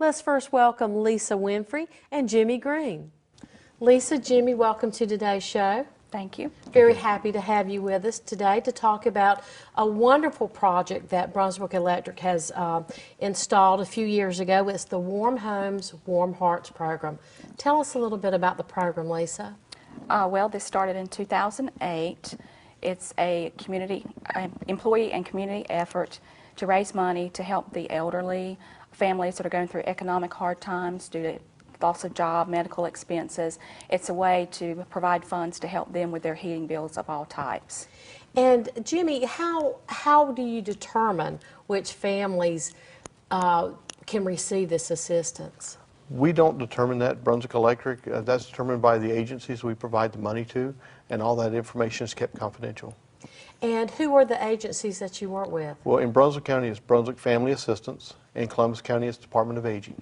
Let's first welcome Lisa Winfrey and Jimmy Green. Lisa, Jimmy, welcome to today's show. Thank you. Very happy to have you with us today to talk about a wonderful project that Brunswick Electric has installed a few years ago. It's the Warm Homes, Warm Hearts program. Tell us a little bit about the program, Lisa. Well, this started in 2008. It's a employee and community effort to raise money to help the elderly, families that are going through economic hard times due to loss of job, medical expenses. It's a way to provide funds to help them with their heating bills of all types. And Jimmy, how do you determine which families can receive this assistance? We don't determine that, Brunswick Electric. That's determined by the agencies we provide the money to, and all that information is kept confidential. And who are the agencies that you work with? Well, in Brunswick County, it's Brunswick Family Assistance. In Columbus County, it's Department of Aging.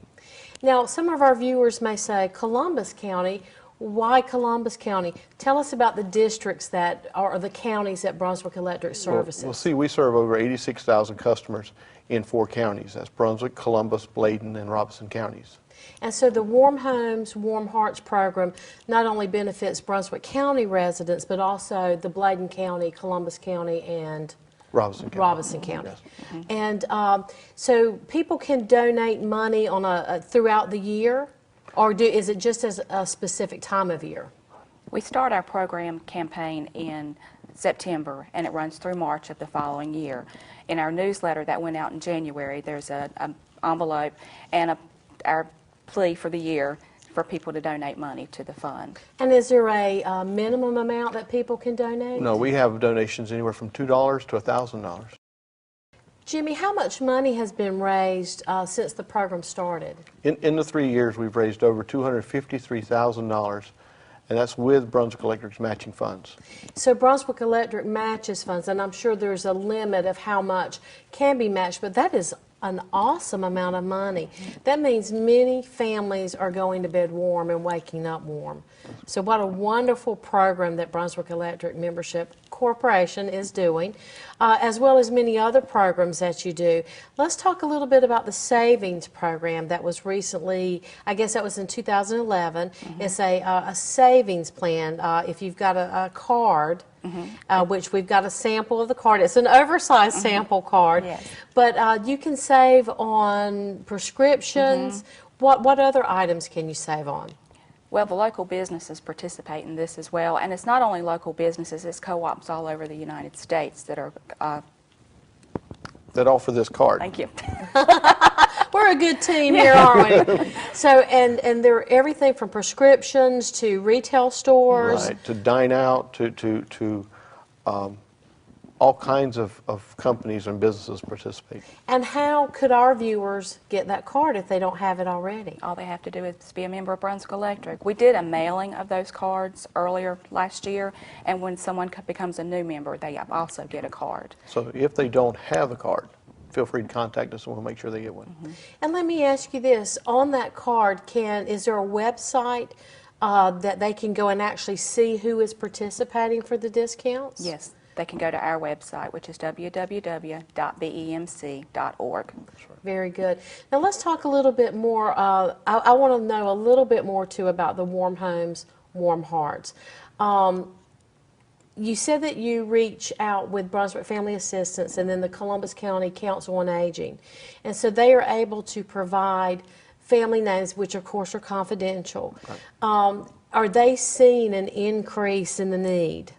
Now, some of our viewers may say, Columbus County, why Columbus County? Tell us about the districts that are the counties that Brunswick Electric services. Well, see, we serve over 86,000 customers in 4 counties. That's Brunswick, Columbus, Bladen, and Robeson counties. And so the Warm Homes, Warm Hearts program not only benefits Brunswick County residents, but also the Bladen County, Columbus County, and Robeson County. Robeson County. Yes. And so people can donate money on throughout the year, or is it just as a specific time of year? We start our program campaign in September, and it runs through March of the following year. In our newsletter that went out in January, there's an envelope and our plea for the year for people to donate money to the fund. And is there a minimum amount that people can donate? No, we have donations anywhere from $2 to $1,000. Jimmy, how much money has been raised since the program started? In the 3 years, we've raised over $253,000, and that's with Brunswick Electric's matching funds. So Brunswick Electric matches funds, and I'm sure there's a limit of how much can be matched, but that is an awesome amount of money. That means many families are going to bed warm and waking up warm. So what a wonderful program that Brunswick Electric Membership Corporation is doing, as well as many other programs that you do. Let's talk a little bit about the savings program that was recently, I guess that was in 2011. It's a savings plan. If you've got a card, which we've got a sample of the card. It's an oversized sample card, yes. But you can save on prescriptions. What other items can you save on? Well, the local businesses participate in this as well, and it's not only local businesses, it's co-ops all over the United States that are... that offer this card. Thank you. We're a good team here, aren't we? So, and they're everything from prescriptions to retail stores. Right, to dine out, to all kinds of companies and businesses participate. And how could our viewers get that card if they don't have it already? All they have to do is be a member of Brunswick Electric. We did a mailing of those cards earlier last year, and when someone becomes a new member, they also get a card. So if they don't have a card, feel free to contact us and we'll make sure they get one. And let me ask you this, on that card, is there a website that they can go and actually see who is participating for the discounts? Yes, they can go to our website, which is www.bemc.org. Very good. Now let's talk a little bit more. I want to know a little bit more too about the Warm Homes, Warm Hearts. You said that you reach out with Brunswick Family Assistance and then the Columbus County Council on Aging. And so they are able to provide family names, which of course are confidential. Right. Are they seeing an increase in the need?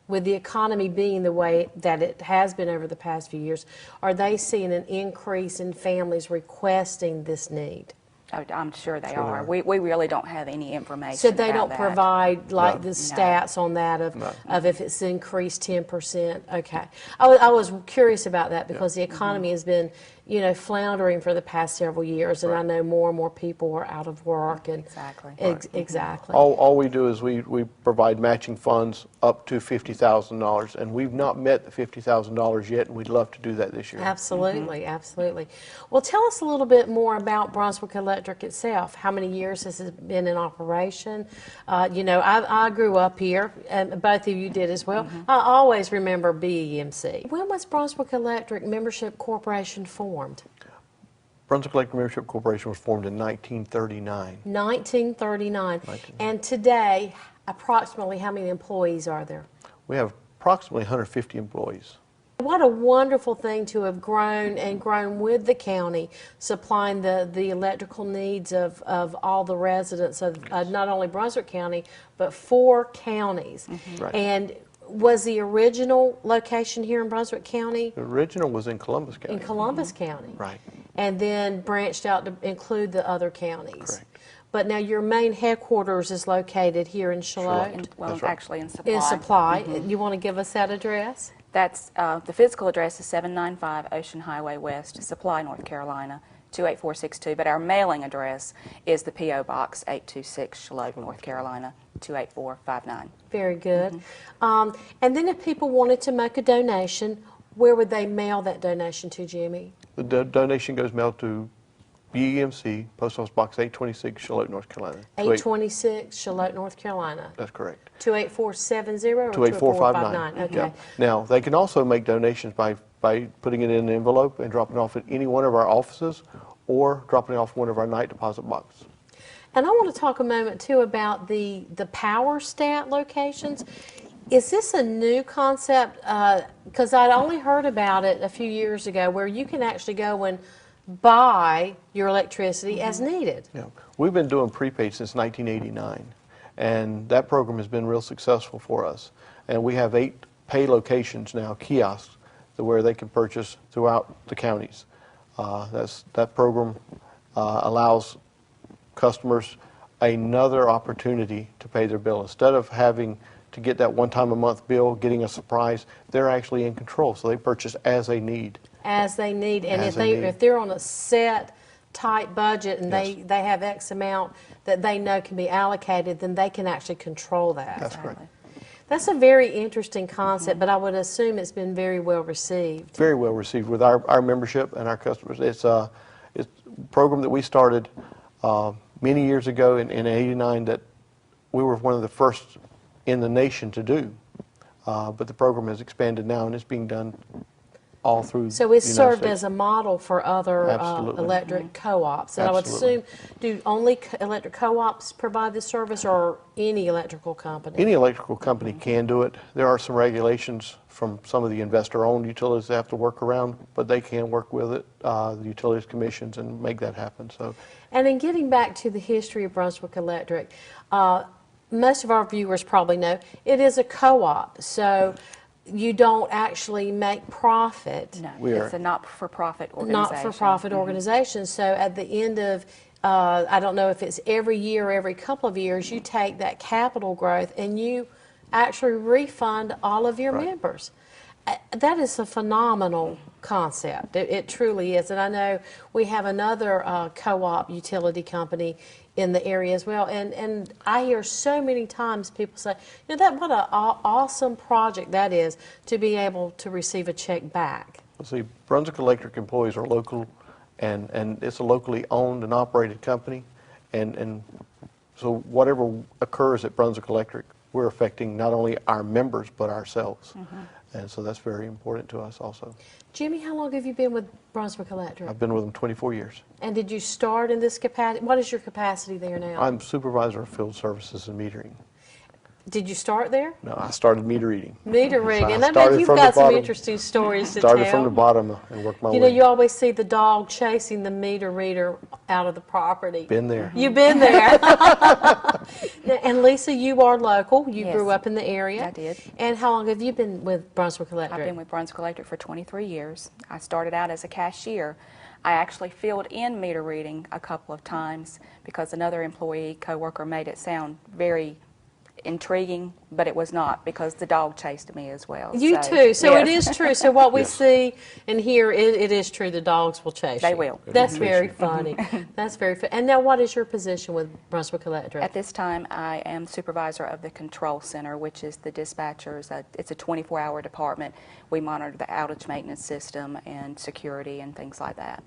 With the economy being the way that it has been over the past few years, are they seeing an increase in families requesting this need? Oh, I'm sure they are. We really don't have any information. So they about don't that. provide like the stats on that of if it's increased 10%. Okay, I was curious about that because the economy has been, you know, floundering for the past several years, and I know more and more people are out of work. And exactly. Exactly. All we do is we provide matching funds up to $50,000, and we've not met the $50,000 yet, and we'd love to do that this year. Absolutely, absolutely. Well, tell us a little bit more about Brunswick Electric itself. How many years has it been in operation? You know, I grew up here, and both of you did as well. I always remember BEMC. When was Brunswick Electric Membership Corporation formed? Brunswick Electric Membership Corporation was formed in 1939. 1939. And today, approximately how many employees are there? We have approximately 150 employees. What a wonderful thing to have grown and grown with the county, supplying the electrical needs of all the residents of not only Brunswick County, but 4 counties. Right. And was the original location here in Brunswick County? The original was in Columbus County. In Columbus County. Right. And then branched out to include the other counties. Correct. But now your main headquarters is located here in Charlotte. Well, That's right. actually in Supply. In Supply. You want to give us that address? That's, the physical address is 795 Ocean Highway West, Supply, North Carolina, 28462. But our mailing address is the P.O. Box 826, Charlotte, North Carolina, 28459. Very good. And then if people wanted to make a donation, where would they mail that donation to, Jimmy? The donation goes mailed to BEMC, Post Office Box 826, Charlotte, North Carolina. 826 Charlotte, North Carolina. That's correct. 28470 or 28459. Okay. Yeah. Now, they can also make donations by putting it in an envelope and dropping it off at any one of our offices or dropping it off one of our night deposit boxes. And I want to talk a moment, too, about the power stat locations. Is this a new concept? Because I'd only heard about it a few years ago, where you can actually go and buy your electricity as needed. Yeah. We've been doing prepaid since 1989, and that program has been real successful for us. And we have 8 pay locations now, kiosks, where they can purchase throughout the counties. That program allows customers another opportunity to pay their bill. Instead of having to get that one-time-a-month bill, getting a surprise, they're actually in control, so they purchase as they need. As they need, and As if they need. if they're on a set, tight budget, and Yes. they have X amount that they know can be allocated, then they can actually control that. That's correct. That's a very interesting concept, but I would assume it's been very well received. Very well received with our membership and our customers. It's a program that we started many years ago in '89 that we were one of the first in the nation to do. But the program has expanded now, and it's being done all through So it's the United served States. as a model for other Absolutely. electric co-ops. And I would Absolutely. assume, do only electric co-ops provide this service, or any electrical company? Any electrical company can do it. There are some regulations from some of the investor-owned utilities they have to work around, but they can work with it, the utilities commissions, and make that happen. So, And in getting back to the history of Brunswick Electric, most of our viewers probably know it is a co-op, so you don't actually make profit. No, We are- it's a not-for-profit organization. Not-for-profit organization. So at the end of, I don't know if it's every year or every couple of years, you take that capital growth and you actually refund all of your Right. members. That is a phenomenal concept. It truly is. And I know we have another co-op utility company in the area as well. And I hear so many times people say, you know, what an awesome project that is, to be able to receive a check back. see, Brunswick Electric employees are local, and it's a locally owned and operated company. And so whatever occurs at Brunswick Electric, we're affecting not only our members, but ourselves. And so that's very important to us also. Jimmy, how long have you been with Brunswick Electric? I've been with them 24 years. And did you start in this capacity? What is your capacity there now? I'm supervisor of field services and metering. Did you start there? No, I started meter reading. Meter reading. I And I bet started you've from the got some bottom. interesting stories to Started tell. from the bottom and worked my You know, way. you always see the dog chasing the meter reader out of the property. Been there. You've been there. And Lisa, you are local. You Yes. grew up in the area. I did. And how long have you been with Brunswick Electric? I've been with Brunswick Electric for 23 years. I started out as a cashier. I actually filled in meter reading a couple of times because another employee, coworker, made it sound very intriguing, but it was not, because the dog chased me as well. You too. So it yes. is true. So what we Yes. see and hear, it is true. The dogs will chase They you. will. That's They very chase funny. That's very funny. And now, what is your position with Brunswick Electric? At this time, I am supervisor of the control center, which is the dispatchers. It's a 24-hour department. We monitor the outage maintenance system and security and things like that.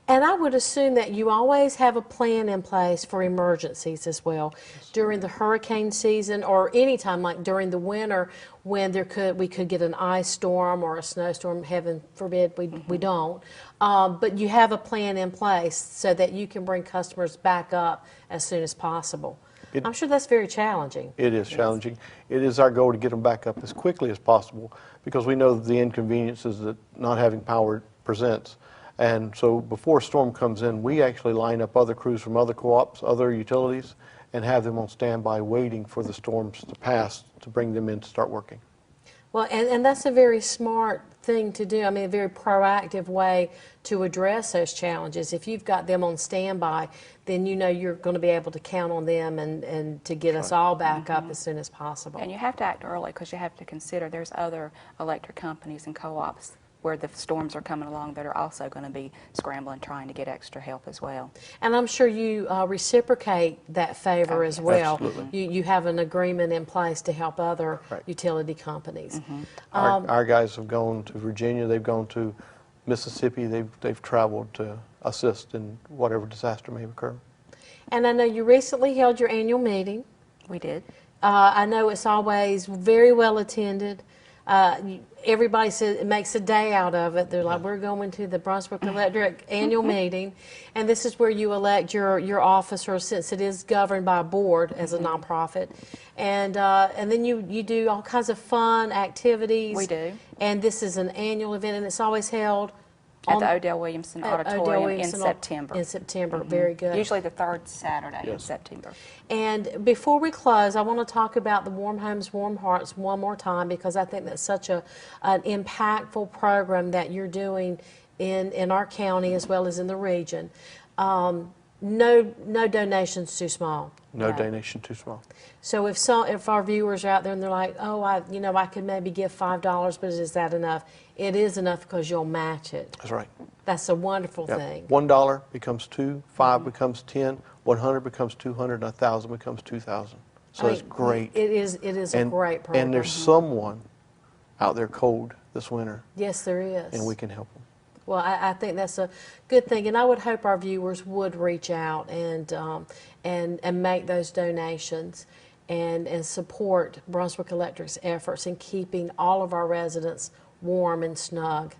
And I would assume that you always have a plan in place for emergencies as well during the hurricane season or anytime like during the winter when we could get an ice storm or a snowstorm. Heaven forbid we don't. But you have a plan in place so that you can bring customers back up as soon as possible. I'm sure that's very challenging. It is challenging. It is our goal to get them back up as quickly as possible because we know the inconveniences that not having power presents. And so before a storm comes in, we actually line up other crews from other co-ops, other utilities, and have them on standby waiting for the storms to pass to bring them in to start working. Well, and that's a very smart thing to do. I mean, a very proactive way to address those challenges. If you've got them on standby, then you know you're going to be able to count on them and to get us all back up as soon as possible. And you have to act early because you have to consider there's other electric companies and co-ops where the storms are coming along that are also going to be scrambling trying to get extra help as well. And I'm sure you reciprocate that favor as well. Absolutely. You have an agreement in place to help other utility companies. Our guys have gone to Virginia, they've gone to Mississippi, they've traveled to assist in whatever disaster may occur. And I know you recently held your annual meeting. We did. I know it's always very well attended. Everybody says it makes a day out of it. They're like, we're going to the Brunswick Electric annual meeting, and this is where you elect your officer, since it is governed by a board as a nonprofit, and then you do all kinds of fun activities. We do. And this is an annual event, and it's always held At the Odell Williamson Auditorium in September. In September, very good. Usually the third Saturday in September. And before we close, I want to talk about the Warm Homes, Warm Hearts one more time because I think that's such an impactful program that you're doing in our county as well as in the region. No donations too small. No donation too small. So if our viewers are out there and they're like, oh, I could maybe give $5, but is that enough? It is enough because you'll match it. That's right. That's a wonderful thing. $1 becomes $2, $5 becomes $10, 100 becomes 200, and 1,000 becomes 2,000. So it's great. It is a great program. And there's someone out there cold this winter. Yes, there is. And we can help them. Well, I think that's a good thing, and I would hope our viewers would reach out and make those donations and support Brunswick Electric's efforts in keeping all of our residents warm and snug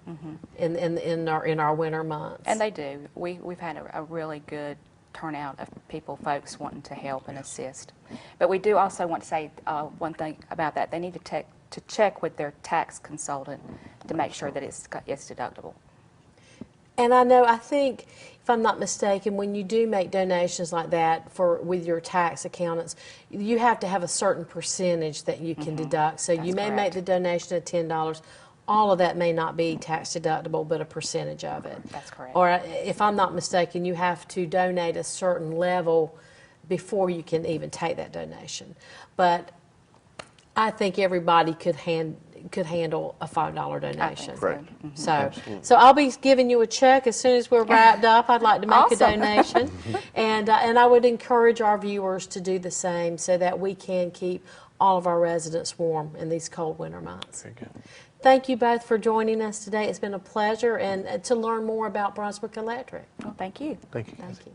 in our winter months. And they do. We've had a really good turnout of folks wanting to help and assist. But we do also want to say one thing about that. They need to check with their tax consultant to make sure that it's deductible. And I think, if I'm not mistaken, when you do make donations like that with your tax accountants, you have to have a certain percentage that you can deduct. So you may make the donation of $10. All of that may not be tax deductible, but a percentage of it. That's correct. Or if I'm not mistaken, you have to donate a certain level before you can even take that donation. But I think everybody could handle a $5 donation. Correct. So I'll be giving you a check as soon as we're wrapped up. I'd like to make a donation, and I would encourage our viewers to do the same so that we can keep all of our residents warm in these cold winter months. Very good. Thank you both for joining us today. It's been a pleasure and to learn more about Brunswick Electric. Well, thank you. Thank you. Thank you.